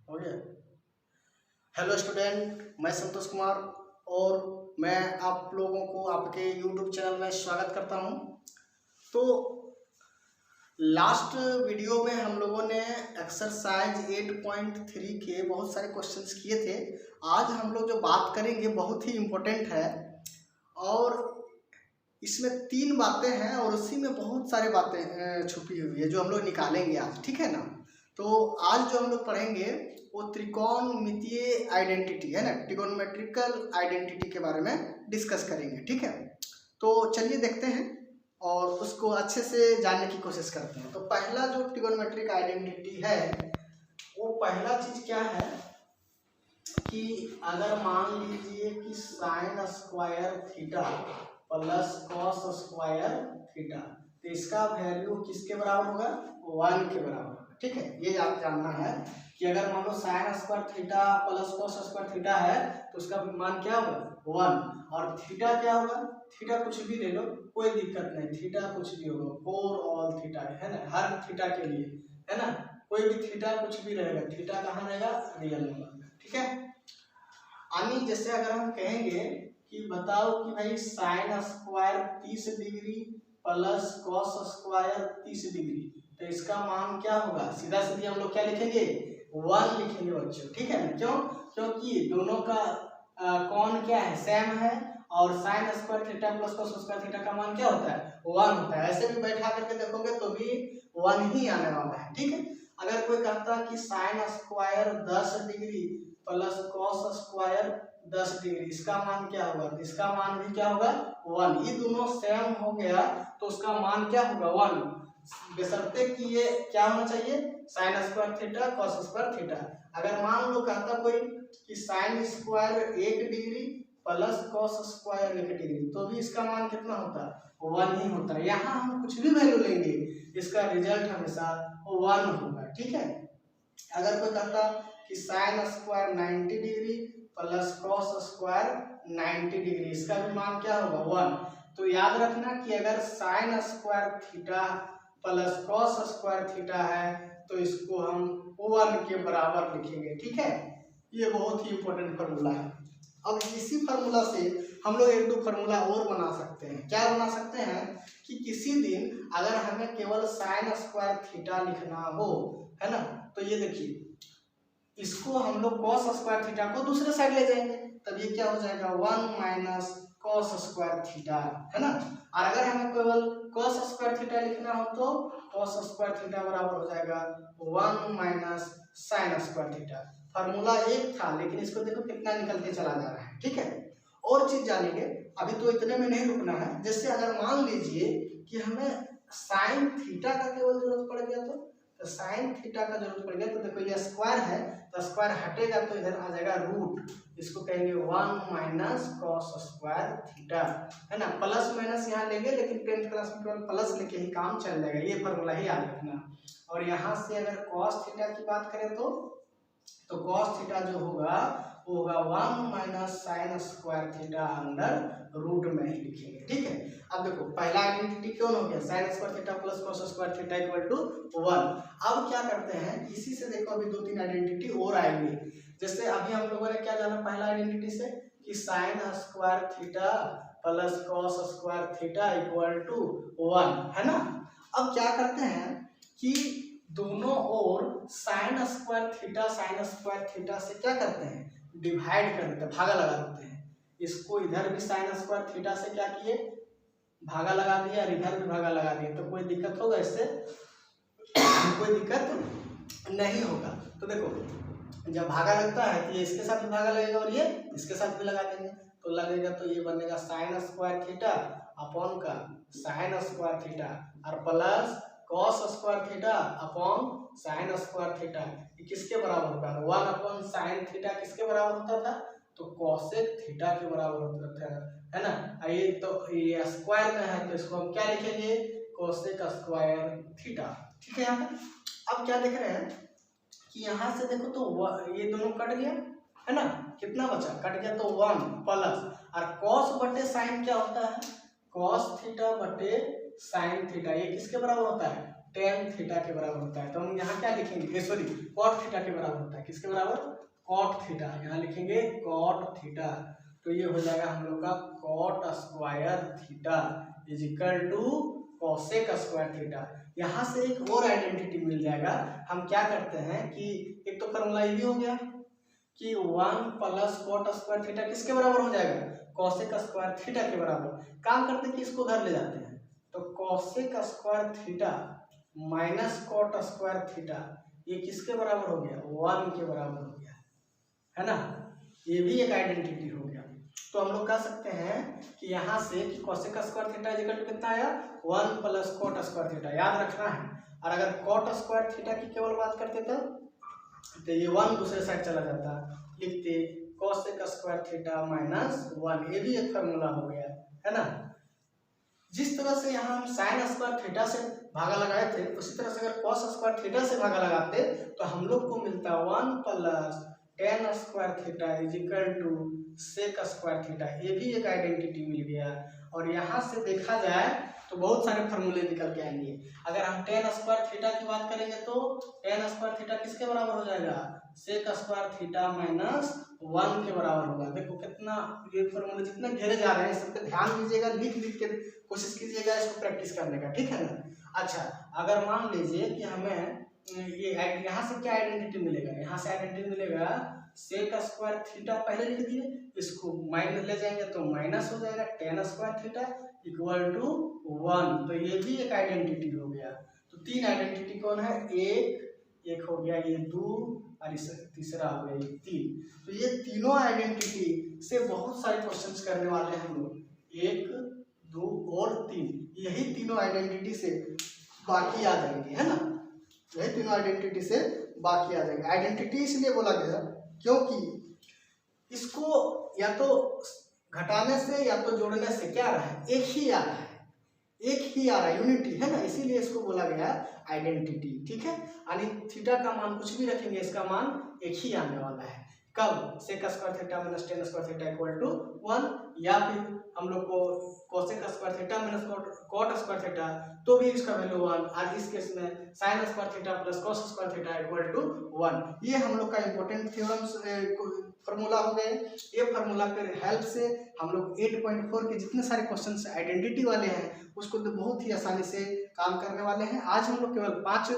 हो गया। Hello student, मैं संतोष कुमार और मैं आप लोगों को आपके यूट्यूब चैनल में स्वागत करता हूं। तो लास्ट वीडियो में हम लोगों ने एक्सरसाइज 8.3 के बहुत सारे क्वेश्चंस किए थे। आज हम लोग जो बात करेंगे बहुत ही इम्पोर्टेंट है और इसमें 3 बातें हैं और उसी में बहुत सारी बातें छुपी हुई है जो हम लोग निकालेंगे आज, ठीक है ना। तो आज जो हम लोग पढ़ेंगे वो त्रिकोणमितीय आइडेंटिटी है ना, ट्रिगोनोमेट्रिकल आइडेंटिटी के बारे में डिस्कस करेंगे, ठीक है। तो चलिए देखते हैं और उसको अच्छे से जानने की कोशिश करते हैं। तो पहला जो ट्रिगोनोमेट्रिक आइडेंटिटी है वो पहला चीज क्या है कि अगर मान लीजिए कि sine square theta plus cos square theta, तो इसका वैल्यू किसके बराबर होगा? 1 के बराबर होगा, ठीक है। ये आप जानना है कि अगर मान लो sine square theta plus cos square theta है तो उसका मान क्या होगा? 1। और थीटा क्या होगा? थीटा कुछ भी ले लो, कोई दिक्कत नहीं, थीटा कुछ भी होगा, 4 ऑल थीटा है ना, हर थीटा के लिए है ना, कोई भी थीटा कुछ भी रहेगा, थीटा कहाँ रहेगा? रियल नंबर, ठीक है। यानी जैसे अगर हम कहेंगे कि बताओ कि भाई sine square 30 degree plus cos square 30 degree, तो इसका मान क्या होगा? सीधा सीधी हम लोग क्या लिखेंगे? 1 लिखेंगे बच्चों, ठीक है। क्यों? क्योंकि दोनों का कौन क्या है? सेम है और sign square theta plus cos square theta का मान क्या होता है? 1 होता है। ऐसे भी बैठा करके देखोगे तो भी 1 ही आने वाला है, ठीक है। अगर कोई कहता है कि sine square 10 degree plus cos square 10 degree, इसका मान क्या होगा? तो इसका मान भी क्या होगा? 1। ये दोनों सेम हो गया तो उसका मान क्या होगा? 1, बशर्ते कि ये क्या होना चाहिए? Sign square theta cos square theta. अगर मान लो कहता कोई कि sine square 1 degree plus cos square 1 degree, तो भी इसका मान कितना होता है? 1 ही होता है। यहाँ हम कुछ भी वैल्यू लेंगे, इसका रिजल्ट हमेशा 1 होगा, ठीक है। अगर कोई कहता कि sine square 90 degree plus cos square 90 degree, इसका भी मान क्या होगा? 1। तो याद रखना कि अगर sign square theta plus cos square theta है तो इसको हम 1 के बराबर लिखेंगे, ठीक है। ये बहुत ही इंपॉर्टेंट फार्मूला है। अब इसी फार्मूला से हम लोग 1-2 फार्मूला और बना सकते हैं। क्या बना सकते हैं कि किसी दिन अगर हमें केवल साइन स्क्वायर थीटा लिखना हो, है ना, तो ये देखिए इसको हम लोग कॉस स्क्वायर थीटा को दूसरे साइड ले जाएंगे, तब ये क्या हो जाएगा? 1 माइनस कॉस स्क्वायर थीटा, है ना। और अगर हमें केवल कॉस स्क्वायर थीटा लिखना हो तो कॉस स्क्वायर थीटा बराबर हो जाएगा 1 minus sine square theta. Formula एक था लेकिन इसको देखो कितना निकल के चला जा रहा है, ठीक है। और चीज जानेंगे, अभी तो इतने में नहीं रुकना है। जैसे अगर मान लीजिए कि हमें साइन थीटा का केवल जरूरत पड़ गया तो साइन थीटा का जरूरत पड़ गया तो देखो ये स्क्वायर है तो स्क्वायर हटेगा तो इधर आ जाएगा रूट, इसको कहेंगे 1 माइनस कॉस स्क्वायर थीटा, है ना। प्लस माइनस यहाँ लेंगे लेकिन 10th क्लास में केवल प्लस लेके ही काम चल जाएगा, ये फॉर्मूला ही याद रखना। और यहाँ से अगर कॉस थीटा की बात करें तो कॉस थीटा जो होगा वो होगा 1 minus sine square theta under root में ही लिखेंगे, ठीक है। अब देखो पहला आइडेंटिटी कौन हो गया? Sine square theta plus cos square theta equal to 1। अब क्या करते हैं, इसी से देखो अभी 2-3 आइडेंटिटी और आएंगे। जैसे अभी हम लोगों ने क्या जाना पहला आइडेंटिटी से कि sine square theta plus cos square theta equal to 1, है ना। अब क्या करते हैं कि दोनों ओर साइन स्क्वायर थीटा से क्या करते हैं? डिवाइड कर देते हैं, भागा लगा देते हैं। इसको इधर भी साइन स्क्वायर थीटा से क्या किए? भागा लगा दिया और इधर भी भागा लगा दिया, तो कोई दिक्कत होगा इससे? कोई दिक्कत नहीं होगा। तो देखो जब भागा लगता है तो ये इसके साथ भी भागा लगेगा और ये इसके साथ भी लगा देंगे, तो लगेगा तो ये बनेगा साइन स्क्वायर थीटा अपॉन का साइन स्क्वायर थीटा और plus cos square theta upon sine square theta. ये किसके बराबर होता है? 1 अपॉन साइन थीटा किसके बराबर होता था? तो कॉसेक थीटा के बराबर होता था, है ना। ये तो ये स्क्वायर में है तो इसको हम क्या लिखेंगे? कोसेक स्क्वायर थीटा, ठीक है। यहाँ पे अब क्या देख रहे हैं कि यहाँ से देखो तो ये दोनों कट गया, है ना, कितना बचा? कट गया तो 1 प्लस और कॉस बटे साइन क्या होता है? कॉस थीटा बटे साइन थीटा, ये किसके बराबर होता है? टेन थीटा के बराबर होता है। तो हम यहाँ क्या लिखेंगे, सॉरी कॉट थीटा के बराबर होता है। किसके बराबर, कॉट थीटा। यहाँ लिखेंगे कॉट थीटा। तो ये हो जाएगा हम लोग का cot square theta is equal to cosec square theta. यहाँ से एक और आइडेंटिटी मिल जाएगा। हम क्या करते हैं कि एक तो फॉर्मूला ये भी हो गया कि 1 प्लस कॉट स्क्वायर थीटा किसके बराबर हो जाएगा, कॉसेक स्क्वायर थीटा के बराबर। काम करते हैं कि इसको उधर ले जाते हैं, तो cosec square theta minus cot square theta ये किसके बराबर हो गया, 1 के बराबर हो गया, है ना। ये भी एक आइडेंटिटी हो गया। तो हम लोग कह सकते हैं कि यहाँ से कि cosec square theta equal to कितना आया, 1 प्लस कॉट स्क्वायर थीटा, याद रखना है। और अगर कॉट स्क्वायर थीटा की केवल बात करते तो ये 1 दूसरे साइड चला जाता, लिखते कॉसेक स्क्वायर थीटा माइनस 1। ये भी एक फार्मूला हो गया, है ना। जिस तरह से यहाँ हम साइन स्क्वायर थीटा से भागा लगाए थे, उसी तरह से अगर कॉस स्क्वायर थीटा से भागा लगाते तो हम लोग को मिलता 1 plus tan square theta is equal to sec square theta. ये भी एक आइडेंटिटी मिल गया। और यहाँ से देखा जाए तो बहुत सारे फार्मूले निकल के आएंगे। अगर हम टेन स्क्वायर थीटा की बात करेंगे तो टेन स्क्वायर थीटा किसके बराबर हो जाएगा, सेक स्क्वायर थीटा माइनस 1 के बराबर होगा। देखो कितना ये फार्मूले जितने घेरे जा रहे हैं सब पे ध्यान दीजिएगा, लिख लिख के कोशिश कीजिएगा इसको प्रैक्टिस करने का, ठीक है ना। अच्छा, अगर मान लीजिए कि हमें ये यहाँ से क्या आइडेंटिटी मिलेगा, यहाँ से आइडेंटिटी मिलेगा सेक स्क्वायर थीटा पहले लिख दिए, इसको माइनस ले जाएंगे तो माइनस हो जाएगा tan square theta equal to 1। तो ये भी एक आइडेंटिटी हो गया। तो 3 आइडेंटिटी कौन है, एक हो गया, ये 2 और इस तीसरा हो गया ये 3। तो ये तीनों आइडेंटिटी से बहुत सारे क्वेश्चंस करने वाले हैं हम लोग, 1, 2 और 3। यही तीनों आइडेंटिटी से बाकी आ जाएंगे, है ना। यही तीनों आइडेंटिटी से बाकी आ जाएंगे। आइडेंटिटी इसलिए बोला गया क्योंकि इसको या तो घटाने से या तो जोड़ने से क्या आ रहा है, एक ही आ रहा है, एक ही आ रहा है, यूनिटी, है ना। इसीलिए इसको बोला गया आइडेंटिटी, ठीक है। यानी थीटा का मान कुछ भी रखेंगे इसका मान एक ही आने वाला है। कब, sec square theta minus tan square theta equal to 1, या फिर हम लोग को cosec square theta minus cot square theta तो भी इसका वैल्यू 1, और इस केस में sin square theta plus cos square theta equal to 1। ये हम लोग का इंपॉर्टेंट थ्योरम्स फार्मूला हो गए। ये फार्मूला के हेल्प से हम लोग 8.4 के जितने सारे क्वेश्चंस आइडेंटिटी वाले हैं उसको तो बहुत ही आसानी से काम करने वाले हैं। आज हम लोग केवल 5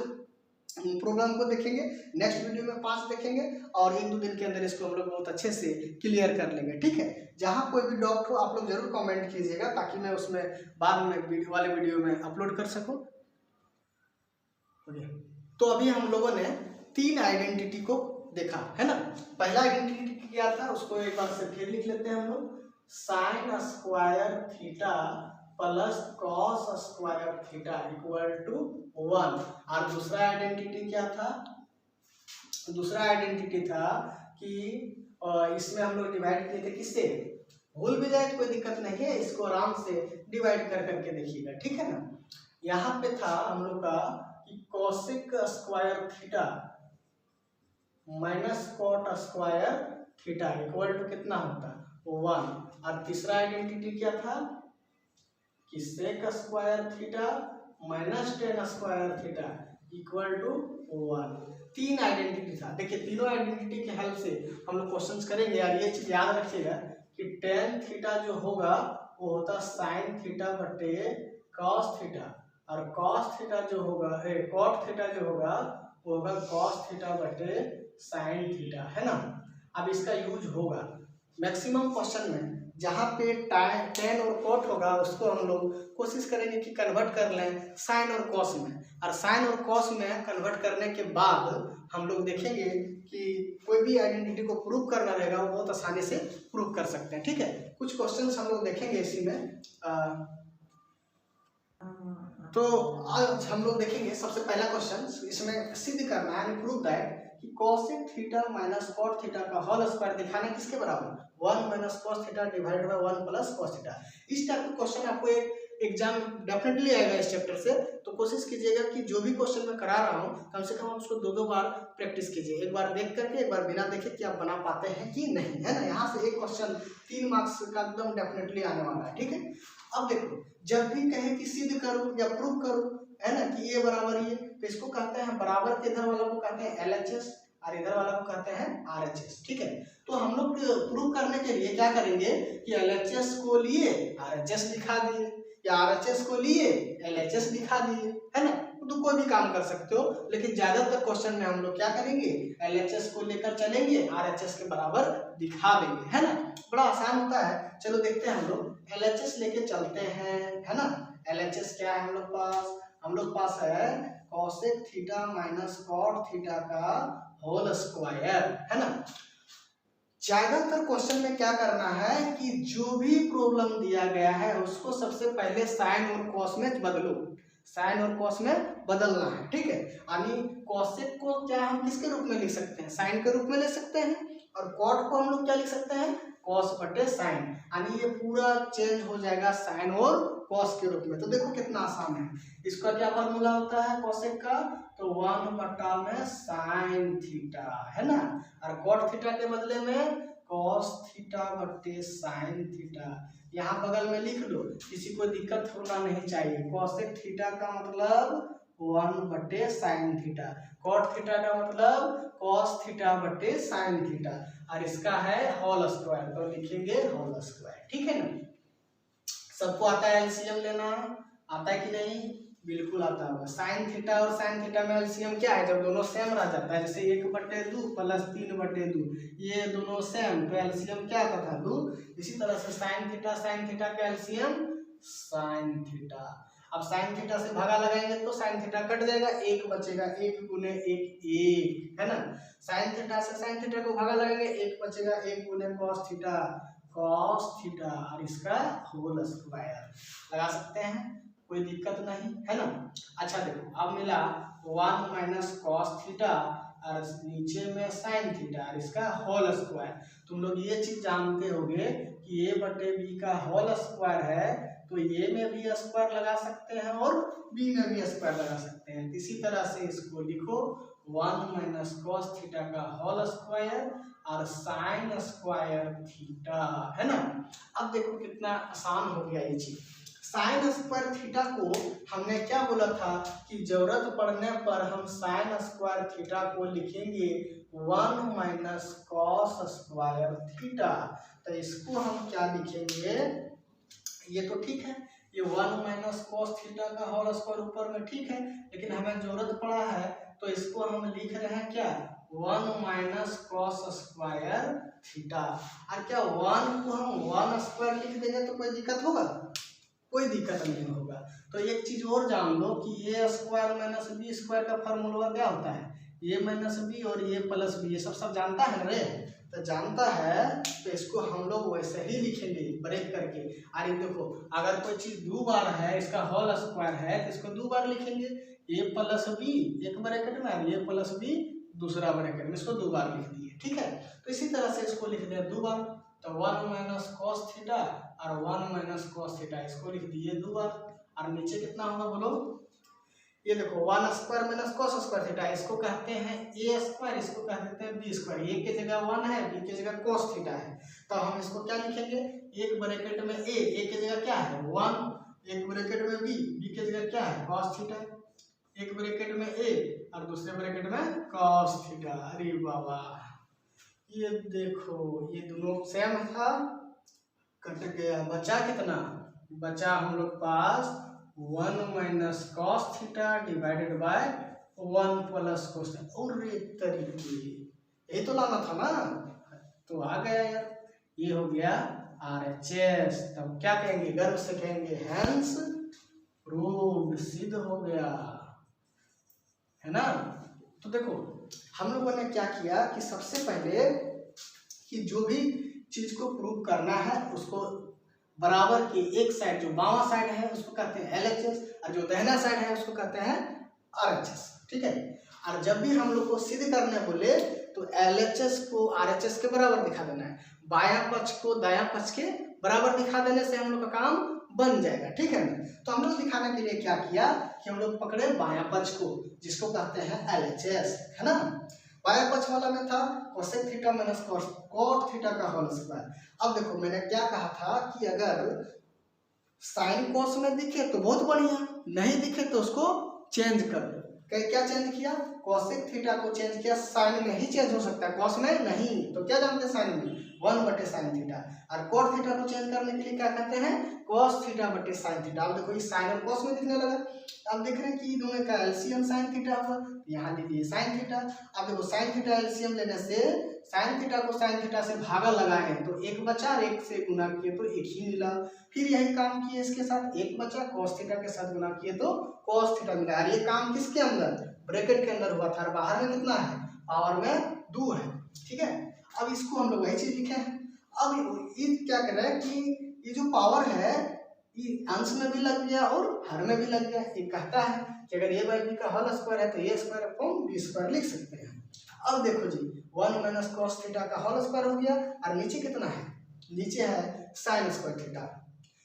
प्रोग्राम को देखेंगे, नेक्स्ट वीडियो में 5 देखेंगे और 1-2 दिन के अंदर इसको हम लोग बहुत अच्छे से क्लियर कर लेंगे, ठीक है। जहाँ कोई भी डाउट हो आप लोग जरूर कमेंट कीजिएगा ताकि मैं उसमें बाद में वाले वीडियो में अपलोड कर सकूं। तो अभी हम लोगों ने 3 आइडेंटिटी को देखा, है ना। पहला आइडेंटिटी क्या था उसको एक बार से फिर लिख लेते हैं हम लोग, sin square theta plus cos square theta equal to 1। और दूसरा आइडेंटिटी क्या था, दूसरा आइडेंटिटी था कि इसमें हम लोग डिवाइड किए थे किससे, भूल भी जाए तो कोई दिक्कत नहीं है, इसको आराम से डिवाइड कर करके देखिएगा, ठीक है ना। यहाँ पे था हम लोग का कि cosec square theta minus cot square theta equal to कितना होता, 1। और तीसरा आइडेंटिटी क्या था कि sec square theta minus tan square theta equal to 1। 3 identity था। देखिए तीनों आइडेंटिटी के हेल्प से हम लोग क्वेश्चंस करेंगे। और ये चीज याद रखिएगा कि टेन थीटा जो होगा वो होता साइन थीटा बटे कॉस थीटा, और कॉस थीटा जो होगा कॉट थीटा जो होगा वो होगा कॉस थीटा बटे साइन थीटा, है ना। अब इसका यूज होगा मैक्सिमम क्वेश्चन में, जहाँ पे टेन और कॉट होगा उसको हम लोग कोशिश करेंगे कि कन्वर्ट कर लें साइन और कॉस में। और साइन और कॉस में कन्वर्ट करने के बाद हम लोग देखेंगे कि कोई भी आइडेंटिटी को प्रूव करना रहेगा वो बहुत आसानी से प्रूव कर सकते हैं, ठीक है। कुछ क्वेश्चंस हम लोग देखेंगे इसी में। तो आज हम लोग देखेंगे सबसे पहला क्वेश्चन, इसमें सिद्ध करना है, प्रूव दैट कि cosec theta minus cot theta का होल स्क्वायर दिखाना किसके बराबर, 1 minus cos theta divided by 1 plus cos theta. इस टाइप का क्वेश्चन आपको एक एग्जाम डेफिनेटली आएगा इस चैप्टर से। तो कोशिश कीजिएगा कि जो भी क्वेश्चन मैं करा रहा हूँ कम से कम आप उसको 2-2 बार प्रैक्टिस कीजिए, एक बार देख करके एक बार बिना देखे कि आप बना पाते हैं कि नहीं, है ना। यहाँ से एक क्वेश्चन 3 मार्क्स का एकदम डेफिनेटली आने वाला है, ठीक है। अब देखो, जब भी कहे कि सिद्ध करो या प्रूव करो है ना कि ए बराबर ये, तो इसको कहते हैं बराबर के इधर वाला को कहते हैं LHS और इधर वाला को कहते हैं RHS। ठीक है, तो हम लोग प्रूव करने के लिए क्या करेंगे कि LHS को लिए RHS दिखा दिए या RHS को लिए LHS दिखा दिए, है ना। तो कोई भी काम कर सकते हो, लेकिन ज्यादातर क्वेश्चन में हम लोग क्या करेंगे LHS को लेकर चलेंगे, RHS के बराबर दिखा देंगे, है ना। बड़ा आसान होता है। चलो देखते हैं, हम लोग LHS लेके चलते हैं, है ना। LHS क्या है हम लोग पास है cosec theta minus cot theta का होल स्क्वायर, है ना। ज्यादातर क्वेश्चन में क्या करना है कि जो भी प्रॉब्लम दिया गया है उसको सबसे पहले साइन और कॉस में बदलो, साइन और कॉस में बदलना है। ठीक है, यानी कॉसेक को क्या हम किसके रूप में लिख सकते हैं, साइन के रूप में ले सकते हैं, और कॉट को हम लोग क्या लिख सकते हैं, कॉस बटे साइन, यानी ये पूरा चेंज हो जाएगा साइन और कॉस के रूप में। तो देखो कितना आसान है। इसका क्या फॉर्मूला होता है कॉसेक का, तो 1 बटा में साइन थीटा, है ना, और कॉट थीटा के बदले में कॉस थीटा बटे साइन थीटा। यहाँ बगल में लिख लो, किसी को दिक्कत होना नहीं चाहिए। कॉसेक थीटा का मतलब 1 बटे साइन थीटा, कॉट थीटा का मतलब कॉस थीटा बटे साइन थीटा, और इसका है होल स्क्वायर, तो लिखेंगे होल स्क्वायर। ठीक है ना, सबको आता है एलसीएम लेना, आता है कि नहीं, बिल्कुल आता होगा। साइन थीटा और साइन थीटा में एलसीएम क्या है, जब दोनों सेम रह जाता है, जैसे 1/2 प्लस 3/2, ये दोनों सेम, तो एलसीएम क्या आता था 2। इसी तरह से साइन थीटा का एलसीएम साइन थीटा। अब साइन थीटा से भागा लगाएंगे तो साइन थीटा कट जाएगा, 1 बचेगा, 1 गुने 1 1, है ना। साइन थीटा से साइन थीटा को भागा लगाएंगे, 1 बचेगा, 1 गुने कॉस थीटा और इसका होल स्क्वायर लगा सकते हैं, कोई दिक्कत नहीं, है ना। अच्छा देखो, अब मिला 1 माइनस कॉस थीटा और नीचे में साइन थीटा और इसका होल स्क्वायर। तुम लोग ये चीज जानते होगे कि a बटे b का होल स्क्वायर है, तो a में भी स्क्वायर लगा सकते हैं और b में भी स्क्वायर लगा सकते हैं। इसी तरह से इसको लिखो 1 माइनस कॉस थीटा का होल स्क्वायर और साइन स्क्वायर थीटा, है ना। अब देखो कितना आसान हो गया ये चीज। साइन स्क्वायर थीटा को हमने क्या बोला था कि जरूरत पड़ने पर हम साइन स्क्वायर थीटा को लिखेंगे 1 माइनस कॉस स्क्वायर थीटा। तो इसको हम क्या लिखेंगे, ये तो ठीक है, ये 1 माइनस कॉस थीटा का होल स्क्वायर ऊपर में ठीक है, लेकिन हमें जरूरत पड़ा है तो इसको हम लिख रहे हैं क्या 1 माइनस कॉस स्क्वायर थीटा। और क्या 1 को हम 1 स्क्वायर लिख देंगे तो कोई दिक्कत होगा, कोई दिक्कत नहीं होगा। तो एक चीज और जान लो कि ए स्क्वायर माइनस बी स्क्वायर का फॉर्मूला क्या होता है, ए माइनस बी और ए प्लस बी, ये सब जानता है रे, तो जानता है, तो इसको हम लोग वैसे ही लिखेंगे ब्रेक करके। अरे देखो, अगर कोई चीज 2 बार है, इसका होल स्क्वायर है, तो इसको 2 बार लिखेंगे, ए प्लस बी एक ब्रैकेट में और ए प्लस बी दूसरा ब्रैकेट में, इसको 2 बार लिख दिए। ठीक है, तो इसी तरह से इसको लिख दिया 2 बार, तो 1 माइनस कॉस थीटा और 1 माइनस कॉस थीटा, इसको लिख दिए 2 बार, और नीचे कितना होगा बोलो, ये देखो 1 square minus cos square theta, इसको कहते हैं ए स्क्वायर, इसको कह देते हैं बी स्क्वायर। ए के जगह 1 है, बी के जगह कॉस थीटा है, तो हम इसको क्या लिखेंगे, एक ब्रैकेट में ए के जगह क्या है 1, एक ब्रैकेट में बी के जगह क्या है कॉस थीटा, एक ब्रैकेट में ए और दूसरे ब्रैकेट में कॉस थीटा। अरे बाबा, ये देखो ये दोनों सेम था, कट गया, बचा कितना, बचा हम लोग पास 1 minus cos theta divided by 1 plus cos theta. और एक तरीके यही तो लाना था ना, तो आ गया यार, ये हो गया RHS। तब क्या कहेंगे, गर्व से कहेंगे हैंस प्रूव्ड, सिद्ध हो गया, है ना। तो देखो हम लोगों ने क्या किया कि सबसे पहले कि जो भी चीज को प्रूव करना है उसको बराबर की एक साइड, जो बावां साइड है उसको कहते हैं LHS और जो दाहिना साइड है उसको कहते हैं RHS। ठीक है, और जब भी हम लोग को सिद्ध करने बोले तो LHS को RHS के बराबर दिखा देना है, बायां पक्ष को दायां पक्ष के बराबर दिखा देने से हम लोग का काम बन जाएगा। ठीक है ना, तो हम लोग दिखाने के लिए क्या किया कि हम लोग पकड़े बायां पक्ष को, जिसको कहते हैं LHS, है ना। बायां पक्ष वाला में था cosec theta minus cot theta का होल स्क्वायर। अब देखो मैंने क्या कहा था कि अगर साइन कोस में दिखे तो बहुत बढ़िया, नहीं दिखे तो उसको चेंज कर दो। क्या चेंज किया? कोसेक थीटा को चेंज किया। साइन में ही चेंज हो सकता है, कॉस में नहीं। तो क्या जानते हैं साइन में? 1/sin theta. और कोट थीटा को चेंज करने के लिए क्या कहते हैं? cos थीटा बटे sin थीटा। अब देखो ये साइन और कॉस में दिखने लगा। अब देख रहे हैं कि दोनों का एलसीएम sin थीटा हुआ, यहाँ लीजिए sin थीटा। अब देखो sin थीटा एलसीएम लेने से sin थीटा को sin थीटा से भागा लगाए तो एक बचा, और एक से गुना किए तो एक ही मिला। फिर यही काम किए इसके साथ, एक बचा, cos थीटा के साथ गुना किए तो cos थीटा मिला। और ये काम किसके अंदर? ब्रैकेट के अंदर हुआ था। और बाहर में कितना है? पावर में 2 है। ठीक है, अब इसको हम लोग वही चीज लिखे हैं। अब ये क्या कर रहा है कि ये जो पावर है ये अंश में भी लग गया और हर में भी लग गया। ये कहता है कि अगर a बाई बी का होल स्क्वायर है तो a square upon b square लिख सकते हैं। अब देखो जी 1 माइनस कॉस थीटा का होल स्क्वायर हो गया। और नीचे कितना है? नीचे है साइन स्क्वायर थीटा।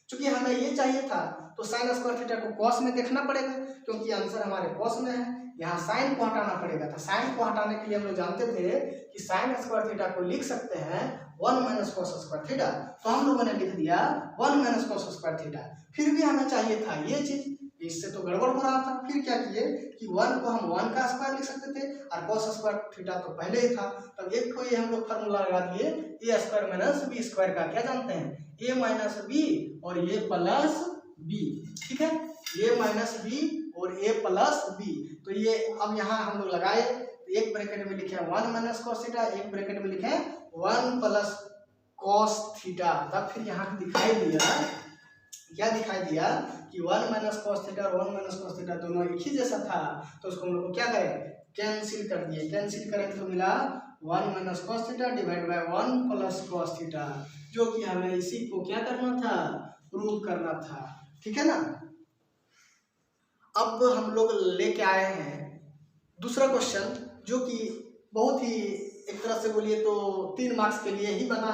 चूंकि हमें ये चाहिए था तो साइन स्क्वायर थीटा को कॉस में देखना पड़ेगा, क्योंकि आंसर हमारे कॉस में है। यहाँ साइन को हटाना पड़ेगा था। साइन को हटाने के लिए हम लोग जानते थे कि साइन स्क्वायर थीटा को लिख सकते हैं 1 माइनस कॉस स्क्वायर थीटा। तो हम लोगों ने लिख दिया 1 माइनस कॉस स्क्वायर थीटा। फिर भी हमें चाहिए था ये चीज, इससे तो गड़बड़ हो रहा था। फिर क्या किए कि 1 को हम 1 का स्क्वायर लिख सकते थे और कॉस स्क्वायर थीटा तो पहले ही था। तब एक को ये हम लोग फार्मूला लगा दिए, ए स्क्वायर माइनस बी स्क्वायर का क्या जानते हैं? ए माइनस बी और ए प्लस बी। ठीक है, ए माइनस बी और ए प्लस बी। तो ये अब यहाँ हम लोग लगाए, एक ब्रैकेट में लिखे 1 माइनस कॉस थीटा, एक ब्रैकेट में लिखे 1 प्लस कॉस थीटा। तब फिर यहाँ दिखाई दिया, क्या दिखाई दिया कि 1 माइनस कॉस थीटा और 1 माइनस कॉस थीटा दोनों एक ही जैसा था। तो उसको हम लोग को क्या करें? कैंसिल कर दिए। कैंसिल करें तो मिला 1 minus cos theta divide by 1 plus cos theta, जो कि हमें इसी को क्या करना था? प्रूव करना था। ठीक है ना। अब हम लोग लेके आए हैं दूसरा क्वेश्चन, जो कि बहुत ही एक तरह से बोलिए तो 3 मार्क्स के लिए ही बना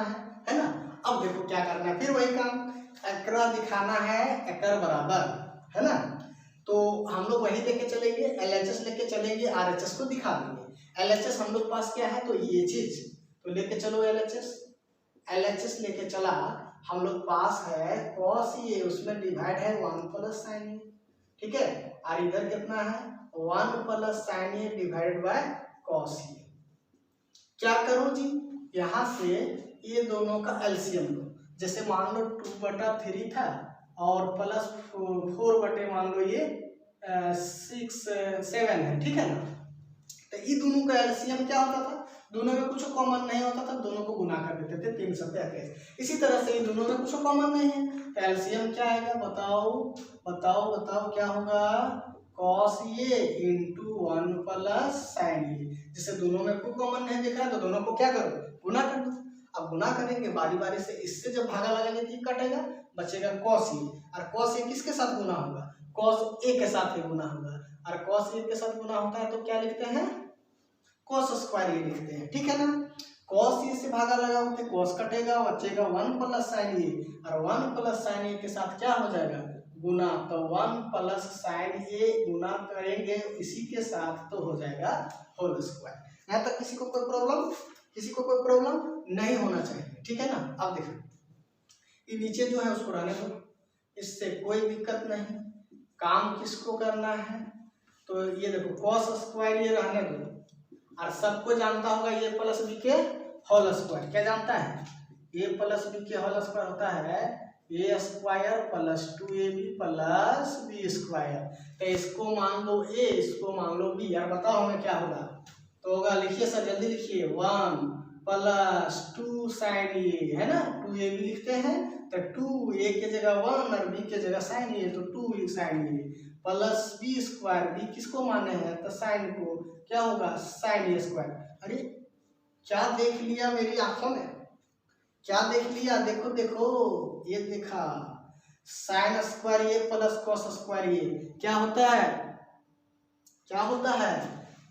है ना। अब देखो क्या करना है, फिर वही काम, एकरा दिखाना है एकर बराबर, है ना। तो हम लोग वही लेके चलेंगे, एलएचएस लेके चलेंगे, आरएचएस को दिखा देंगे। एलएचएस हम लोग पास क्या है? तो ये चीज तो लेके चलो एलएचएस। एलएचएस लेके चला, हम लोग पास है कॉस ये, उसमें डिवाइड है 1 प्लस साइन ए। ठीक है, और इधर कितना है? 1 plus sine A divided by cos A. क्या करो जी, यहाँ से ये दोनों का एलसीएम लो। जैसे मान लो 2/3 था और प्लस 4 बटे मान लो ये 7 है। ठीक है ना। तो ये दोनों का एलसीएम क्या होता था? दोनों में कुछ कॉमन नहीं होता था, दोनों को गुना कर देते थे 3 से 21। इसी तरह से ये दोनों में कुछ कॉमन नहीं है, तो एलसीएम क्या आएगा? बताओ क्या होगा? कॉस ये इंटू 1 प्लस साइन ये। जैसे दोनों में कोई कॉमन नहीं दिख रहा है तो दोनों को क्या करो? गुना कर दो। अब गुना करेंगे बारी बारी से, इससे जब भागा लगाएंगे तो कटेगा, बचेगा कॉस ए। और कॉस ए किसके साथ गुना होगा? कॉस ए के साथ ही गुना होगा। और कॉस ए के साथ गुना होता है तो क्या लिखते हैं? कॉस स्क्वायर ए लिखते हैं। ठीक है ना। कॉस ए से भागा लगाओ तो कॉस कटेगा, बचेगा 1 प्लस साइन ए। और 1 प्लस साइन ए के साथ क्या हो जाएगा? गुना। तो 1 प्लस साइन ए गुना करेंगे इसी के साथ तो हो जाएगा होल स्क्वायर। यहाँ तक किसी को कोई प्रॉब्लम? किसी को कोई प्रॉब्लम नहीं होना चाहिए। ठीक है ना। अब देखो ये नीचे जो है उसको रहने दो, इससे कोई दिक्कत नहीं। काम किसको करना है? तो ये देखो कॉस स्क्वायर ये रहने दो, और सबको जानता होगा ये प्लस बी के होल स्क्वायर। क्या जानता है? ए प्लस बी के होल स्क्वायर होता है ए स्क्वायर प्लस 2ab प्लस बी स्क्वायर। तो इसको मान लो ए, इसको मान लो बी। यार बताओ हमें क्या होगा? तो होगा, लिखिए सर जल्दी लिखिए, 1 प्लस 2 साइन ए, है ना। 2ab लिखते हैं तो 2 ए के जगह 1 और बी के जगह साइन ए, तो 2 साइन ए प्लस बी स्क्वायर। बी किसको माने हैं? तो साइन को। क्या होगा? साइन ए स्क्वायर। अरे क्या देख लिया मेरी आंखों में? क्या देख लिया? देखो ये देखा, साइन स्क्वायर ए प्लस कॉस स्क्वायर ए क्या होता है? क्या होता है?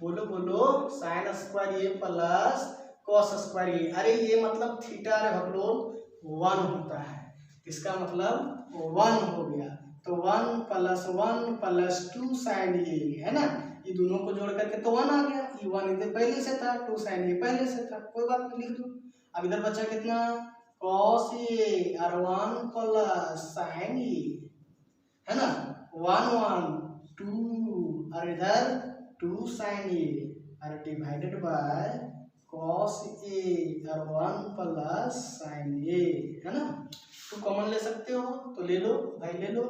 बोलो। साइन स्क्वायर ए प्लस कॉस स्क्वायर ए। अरे ये मतलब थीटा रे हम लोग 1 होता है, इसका मतलब 1 हो गया। तो 1 प्लस 2 साइन ए, है ना। ये दोनों को जोड़ करके तो 1 आ गया। ये 1 इधर पहले से था, 2 साइन ए पहले से था, कोई बात नहीं, लिख दो। अब इधर बचा कितना? कॉस ए और 1 प्लस साइन ए, है ना। 1 1 2 और इधर 2 sin a और डिवाइडेड बाय cos a और 1 प्लस sin a, है ना। 2 कॉमन ले सकते हो तो ले लो भाई, ले लो।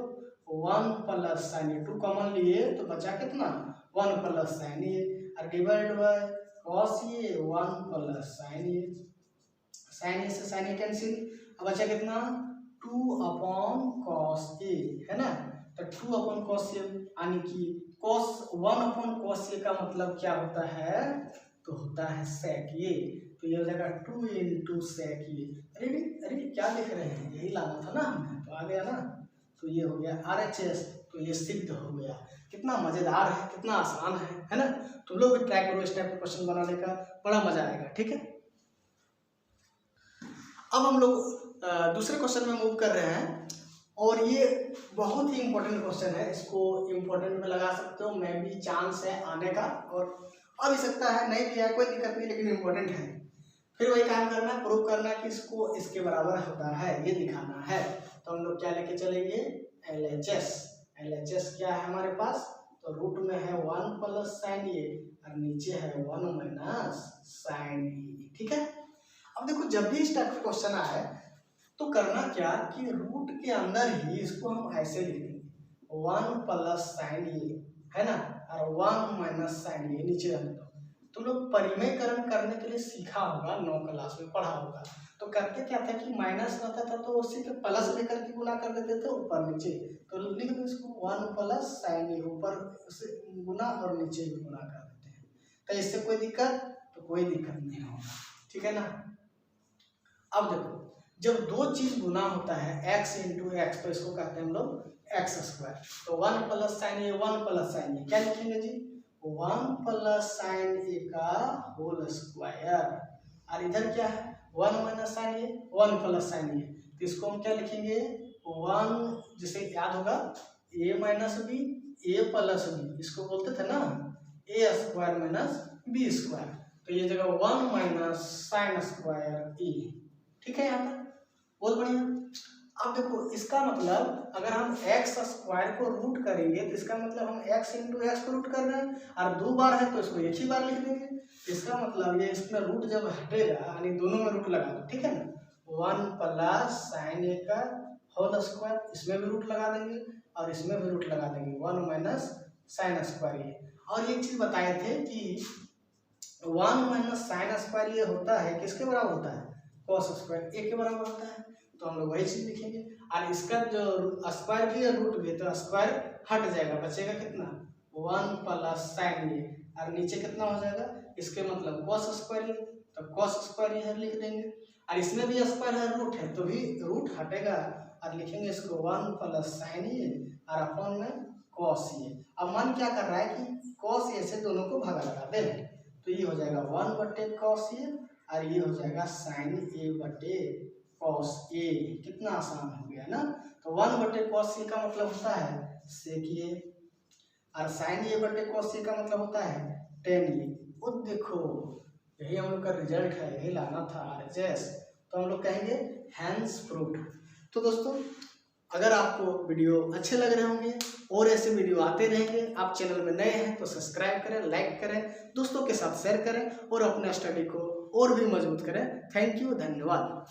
1 प्लस sin a, 2 कॉमन लिए तो बचा कितना 1 प्लस sin a और divided by cos a 1 plus sin a। sin a से sin a कैंसिल, अब बचा कितना 2 अपॉन cos a, है ना। तो 2 अपॉन cos a यानी कि cos 1 अपॉन cos a का मतलब क्या होता है, तो होता है sec a। तो ये हो जाएगा 2 इंटू sec a। अरे अरे क्या लिख रहे हैं, यही लाना था ना हमें, तो आ गया ना। तो ये हो गया RHS, तो ये सिद्ध हो गया। कितना मजेदार है, कितना आसान है ना। तुम लोग भी ट्राई करो इस टाइप का क्वेश्चन बनाने का, बड़ा मजा आएगा। ठीक है, अब हम लोग दूसरे क्वेश्चन में मूव कर रहे हैं और ये बहुत ही इंपॉर्टेंट क्वेश्चन है। इसको इंपॉर्टेंट में लगा सकते हो, मैं भी चांस है आने का, और आ भी सकता है, नहीं भी है, कोई दिक्कत नहीं, लेकिन इंपॉर्टेंट है। फिर वही काम करना, प्रूव करना कि इसको इसके बराबर होता है, ये दिखाना है। तो हम लोग क्या लेके चलेंगे, LHS। LHS क्या है हमारे पास, तो रूट में है 1 प्लस साइन ए और नीचे है 1 माइनस साइन ए। ठीक है, अब देखो जब भी इस टाइप का क्वेश्चन आए तो करना क्या कि रूट के अंदर ही इसको हम ऐसे लिख देंगे 1 प्लस साइन ए, है ना, और 1 माइनस साइन ए नीचे रख दो। तुम लोग परिमेयकरण करने के लिए सीखा होगा, 9 क्लास में पढ़ा होगा। तो करते क्या था कि माइनस रहता था तो उसी के प्लस लेकर के गुना कर देते थे ऊपर नीचे। तो लिख दो इसको 1 प्लस साइन ए, ऊपर से गुना और नीचे भी गुना कर देते हैं। तो इससे कोई दिक्कत, तो कोई दिक्कत नहीं होगा। ठीक है ना। अब देखो जब दो चीज गुना होता है x इंटू एक्स, तो इसको कहते हैं हम लोग एक्स स्क्वायर। तो 1 प्लस साइन ए, 1 प्लस साइन ए क्या लिखेंगे जी, 1 प्लस साइन ए का होल स्क्वायर। और इधर क्या है 1 माइनस साइन ए, 1 प्लस साइन ए, तो इसको हम क्या लिखेंगे 1, जिसे याद होगा a minus b, a plus b, इसको बोलते थे ना a square minus b square. तो ये जगह 1 माइनस साइन स्क्वायर ए। ठीक है, यहाँ पर बहुत बढ़िया। अब देखो इसका मतलब अगर हम एक्स स्क्वायर को रूट करेंगे तो इसका मतलब हम एक्स इंटू एक्स को रूट कर रहे हैं, और 2 बार है तो इसको एक ही बार लिख देंगे। इसका मतलब ये इसमें रूट जब हटेगा यानी दोनों में रूट लगा दो। ठीक है ना, 1 प्लस साइन ए का होल स्क्वायर, इसमें भी रूट लगा देंगे और इसमें भी रूट लगा देंगे 1 माइनस साइन स्क्वायर ए। और एक चीज बताए थे कि 1 माइनस साइन स्क्वायर ये होता है किसके बराबर होता है, कॉस स्क्वायर ए के बराबर होता है। तो हम लोग वही चीज लिखेंगे, और इसका जो स्क्वायर भी है रूट भी है, तो स्क्वायर हट जाएगा, बचेगा कितना 1 प्लस साइन ए, और नीचे कितना हो जाएगा, इसके मतलब कॉस स्क्वायर ए, तो कॉस स्क्वायर ए लिख देंगे। और इसमें भी स्क्वायर है रूट है, तो भी रूट हटेगा और लिखेंगे इसको 1 प्लस साइन ए और अपॉन में कॉस ए। अब मन क्या कर रहा है कि कॉस ए से दोनों को भागा लगा दे, तो ये हो जाएगा 1 बटे कॉस ए और ये हो जाएगा साइन ए बटे कॉस ए। कितना आसान हो गया ना। तो 1 बटे कॉस ए का मतलब होता है सेक ए, और साइन ए बटे कॉस ए का मतलब होता है टेन ए। वो देखो यही हम लोग का रिजल्ट है, यही लाना था RHS। तो हम लोग कहेंगे हैंस प्रूव्ड। तो दोस्तों अगर आपको वीडियो अच्छे लग रहे होंगे और ऐसे वीडियो आते रहेंगे, आप चैनल में नए हैं तो सब्सक्राइब करें, लाइक करें, दोस्तों के साथ शेयर करें और अपने स्टडी को और भी मजबूत करें। थैंक यू, धन्यवाद।